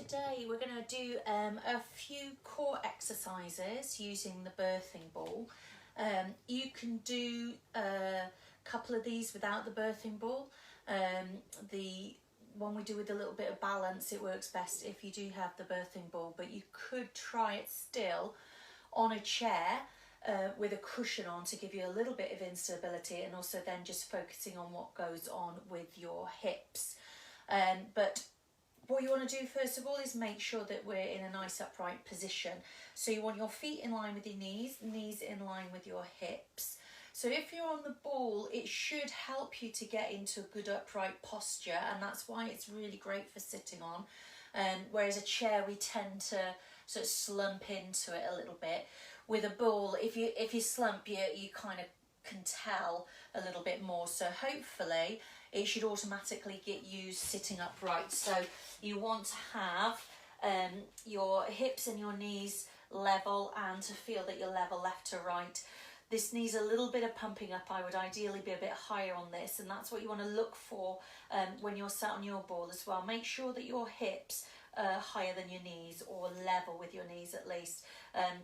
today we're going to do a few core exercises using the birthing ball. You can do a couple of these without the birthing ball. The one we do with a little bit of balance, it works best if you do have the birthing ball, but you could try it still on a chair with a cushion on to give you a little bit of instability, and also then just focusing on what goes on with your hips. But what you want to do first of all is make sure that we're in a nice upright position. So you want your feet in line with your knees in line with your hips. So if you're on the ball, it should help you to get into a good upright posture, and that's why it's really great for sitting on. Whereas a chair, we tend to sort of slump into it a little bit. With a ball, if you slump, you kind of can tell a little bit more. So hopefully it should automatically get you sitting upright. So you want to have your hips and your knees level, and to feel that you're level left to right. This needs a little bit of pumping up. I would ideally be a bit higher on this, and that's what you want to look for when you're sat on your ball as well. Make sure that your hips are higher than your knees, or level with your knees at least.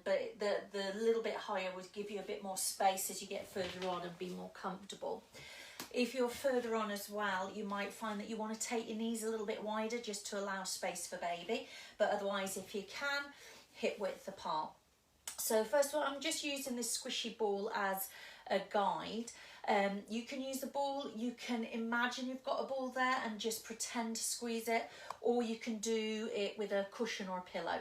But the little bit higher would give you a bit more space as you get further on and be more comfortable. If you're further on as well, you might find that you want to take your knees a little bit wider just to allow space for baby. But otherwise, if you can, hip width apart. So first of all, I'm just using this squishy ball as a guide. You can use the ball, you can imagine you've got a ball there and just pretend to squeeze it, or you can do it with a cushion or a pillow.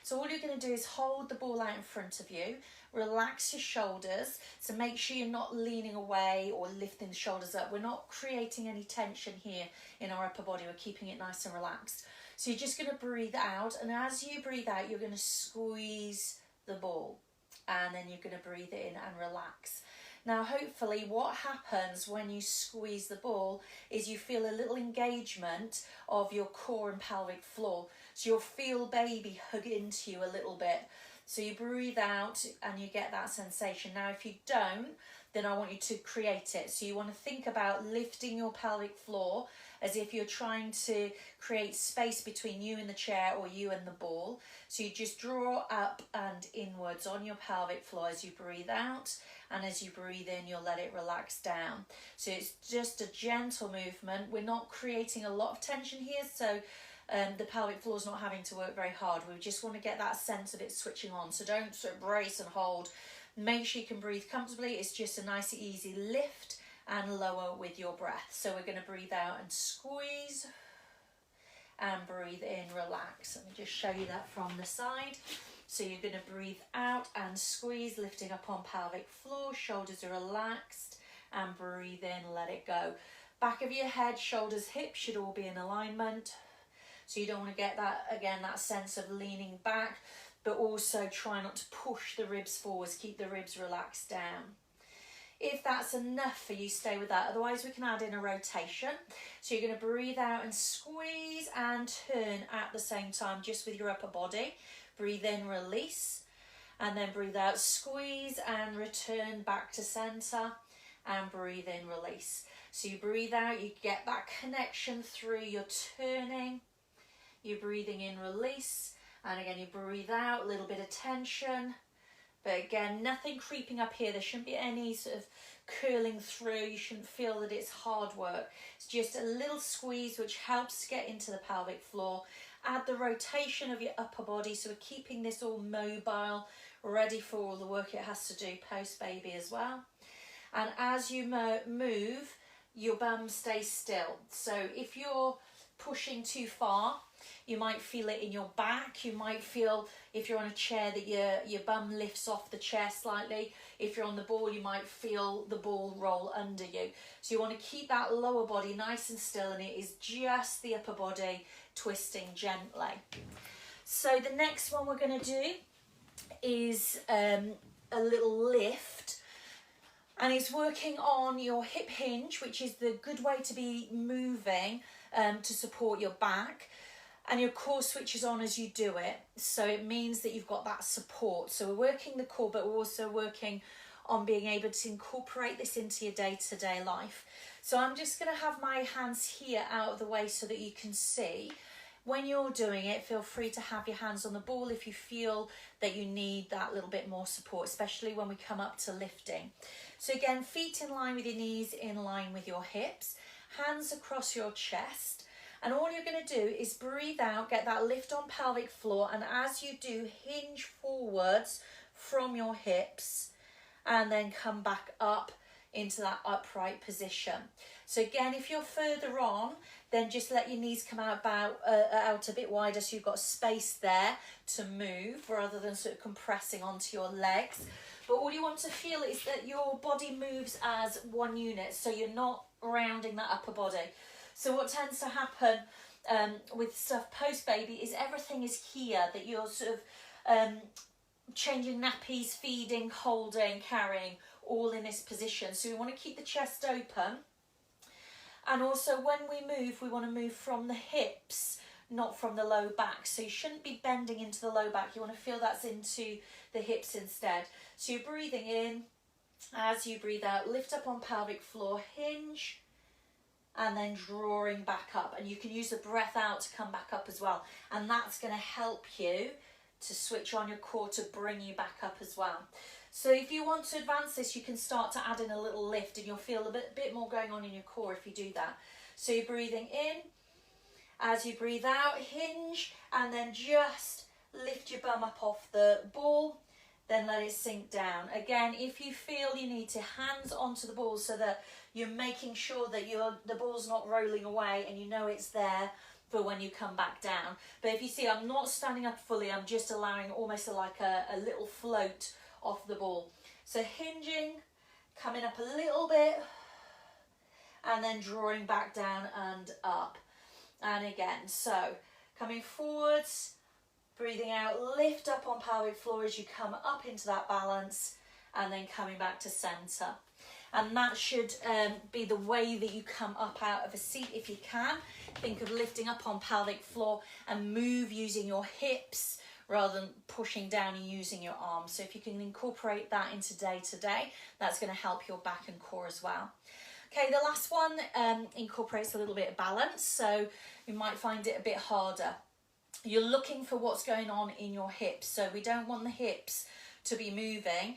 So all you're going to do is hold the ball out in front of you, relax your shoulders, so make sure you're not leaning away or lifting the shoulders up. We're not creating any tension here in our upper body, we're keeping it nice and relaxed. So you're just going to breathe out, and as you breathe out, you're going to squeeze the ball, and then you're going to breathe in and relax. Now hopefully what happens when you squeeze the ball is you feel a little engagement of your core and pelvic floor. So you'll feel baby hug into you a little bit. So you breathe out and you get that sensation. Now if you don't, then I want you to create it. So you want to think about lifting your pelvic floor as if you're trying to create space between you and the chair, or you and the ball. So you just draw up and inwards on your pelvic floor as you breathe out, and as you breathe in, you'll let it relax down. So it's just a gentle movement. We're not creating a lot of tension here, so the pelvic floor is not having to work very hard. We just want to get that sense of it switching on. So don't sort of brace and hold. Make sure you can breathe comfortably. It's just a nice easy lift and lower with your breath. So we're going to breathe out and squeeze, and breathe in, relax. Let me just show you that from the side. So you're going to breathe out and squeeze, lifting up on pelvic floor, shoulders are relaxed, and breathe in, let it go. Back of your head, shoulders, hips should all be in alignment. So you don't want to get that, again, that sense of leaning back, but also try not to push the ribs forwards, keep the ribs relaxed down. If that's enough for you, stay with that. Otherwise, we can add in a rotation. So you're going to breathe out and squeeze and turn at the same time, just with your upper body. Breathe in, release, and then breathe out, squeeze, and return back to center, and breathe in, release. So you breathe out, you get that connection through your turning. You're breathing in, release, and again you breathe out, a little bit of tension. But again, nothing creeping up here. There shouldn't be any sort of curling through. You shouldn't feel that it's hard work. It's just a little squeeze which helps to get into the pelvic floor. Add the rotation of your upper body, so we're keeping this all mobile, ready for all the work it has to do post-baby as well. And as you move, your bum stays still. So if you're pushing too far, you might feel it in your back. You might feel, if you're on a chair, that your bum lifts off the chair slightly. If you're on the ball, you might feel the ball roll under you. So you want to keep that lower body nice and still, and it is just the upper body twisting gently. So the next one we're going to do is a little lift, and it's working on your hip hinge, which is the good way to be moving to support your back. And your core switches on as you do it, so it means that you've got that support. So we're working the core, but we're also working on being able to incorporate this into your day-to-day life. So I'm just going to have my hands here out of the way so that you can see. when you're doing it, feel free to have your hands on the ball if you feel that you need that little bit more support, especially when we come up to lifting. So again, feet in line with your knees, in line with your hips, hands across your chest. And all you're going to do is breathe out, get that lift on pelvic floor, and as you do, hinge forwards from your hips and then come back up into that upright position. So again, if you're further on, then just let your knees come out a bit wider so you've got space there to move rather than sort of compressing onto your legs. But all you want to feel is that your body moves as one unit, so you're not rounding that upper body. So what tends to happen with stuff post-baby is everything is here, that you're sort of changing nappies, feeding, holding, carrying, all in this position. So we want to keep the chest open. And also when we want to move from the hips, not from the low back. So you shouldn't be bending into the low back. You want to feel that's into the hips instead. So you're breathing in. As you breathe out, lift up on pelvic floor, hinge, and then drawing back up. And you can use the breath out to come back up as well. And that's going to help you to switch on your core to bring you back up as well. So if you want to advance this, you can start to add in a little lift and you'll feel a bit more going on in your core if you do that. So you're breathing in. As you breathe out, hinge, and then just lift your bum up off the ball. Then let it sink down. Again, if you feel you need to, hands onto the ball so that you're making sure that the ball's not rolling away and you know it's there for when you come back down. But if you see, I'm not standing up fully, I'm just allowing almost like a little float off the ball. So hinging, coming up a little bit, and then drawing back down and up. And again, so coming forwards, breathing out, lift up on pelvic floor as you come up into that balance, and then coming back to centre. And that should be the way that you come up out of a seat if you can. Think of lifting up on pelvic floor and move using your hips rather than pushing down and using your arms. So if you can incorporate that into day to day, that's going to help your back and core as well. Okay, the last one incorporates a little bit of balance, so you might find it a bit harder. You're looking for what's going on in your hips, so we don't want the hips to be moving.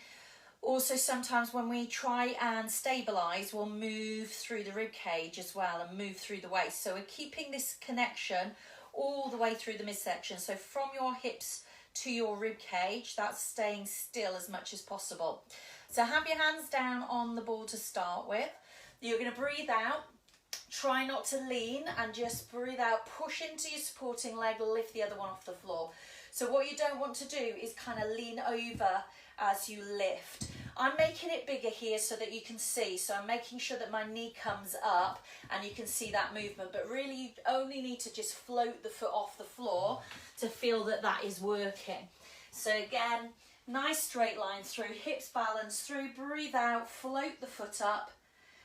Also, sometimes when we try and stabilise, we'll move through the rib cage as well and move through the waist. So we're keeping this connection all the way through the midsection. So from your hips to your rib cage, that's staying still as much as possible. So have your hands down on the ball to start with. You're going to breathe out. Try not to lean and just breathe out. Push into your supporting leg, lift the other one off the floor. So what you don't want to do is kind of lean over as you lift. I'm making it bigger here so that you can see. So I'm making sure that my knee comes up and you can see that movement. But really you only need to just float the foot off the floor to feel that that is working. So again, nice straight line through, hips balance through, breathe out, float the foot up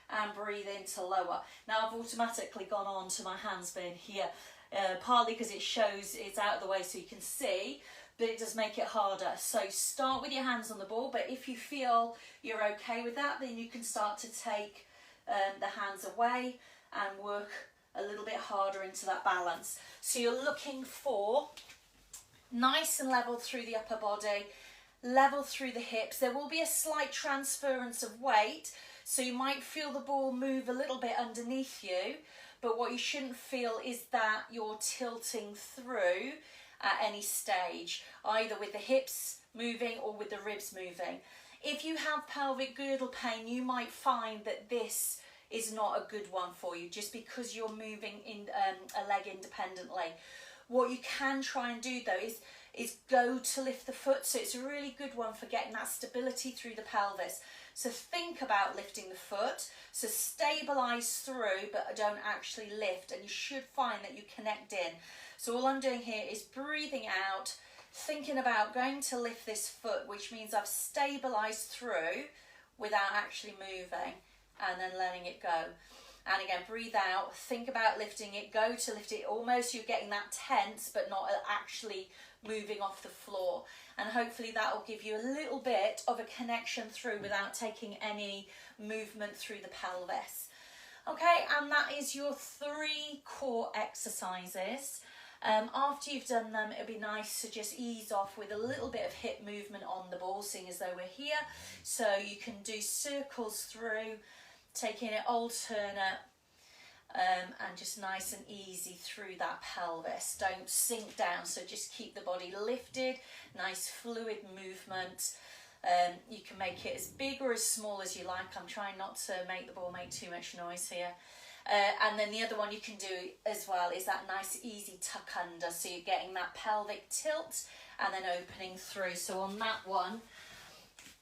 and breathe into lower. Now I've automatically gone on to my hands being here, partly because it shows it's out of the way so you can see, but it does make it harder. So start with your hands on the ball, but if you feel you're okay with that, then you can start to take the hands away and work a little bit harder into that balance. So you're looking for nice and level through the upper body, level through the hips. There will be a slight transference of weight, so you might feel the ball move a little bit underneath you, but what you shouldn't feel is that you're tilting through at any stage, either with the hips moving or with the ribs moving. If you have pelvic girdle pain, you might find that this is not a good one for you, just because you're moving in a leg independently. What you can try and do though is go to lift the foot, so it's a really good one for getting that stability through the pelvis. So think about lifting the foot, so stabilise through but don't actually lift, and you should find that you connect in. So all I'm doing here is breathing out, thinking about going to lift this foot, which means I've stabilised through without actually moving, and then letting it go. And again, breathe out, think about lifting it, go to lift it, almost you're getting that tense but not actually moving off the floor. And hopefully that will give you a little bit of a connection through without taking any movement through the pelvis. Okay, and that is your 3 core exercises. After you've done them, it'll be nice to just ease off with a little bit of hip movement on the ball, seeing as though we're here. So you can do circles through, taking it alternate, and just nice and easy through that pelvis. Don't sink down, so just keep the body lifted, nice fluid movement. You can make it as big or as small as you like. I'm trying not to make the ball make too much noise here. And then the other one you can do as well is that nice easy tuck under, so you're getting that pelvic tilt and then opening through. So on that one,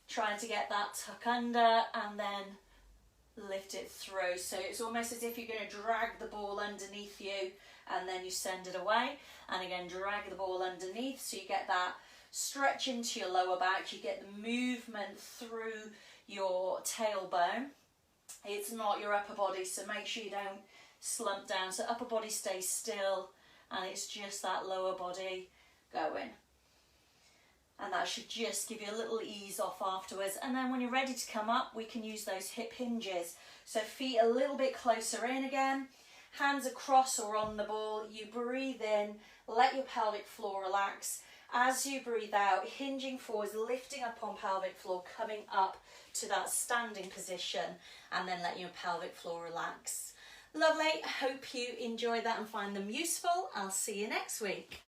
trying to get that tuck under and then lift it through. So it's almost as if you're going to drag the ball underneath you and then you send it away, and again drag the ball underneath, so you get that stretch into your lower back, you get the movement through your tailbone. It's not your upper body, so make sure you don't slump down. So upper body stays still and it's just that lower body going. And that should just give you a little ease off afterwards. And then when you're ready to come up, we can use those hip hinges. So feet a little bit closer in again, hands across or on the ball. You breathe in, let your pelvic floor relax. As you breathe out, hinging forwards, lifting up on pelvic floor, coming up to that standing position, and then let your pelvic floor relax. Lovely. Hope you enjoy that and find them useful. I'll see you next week.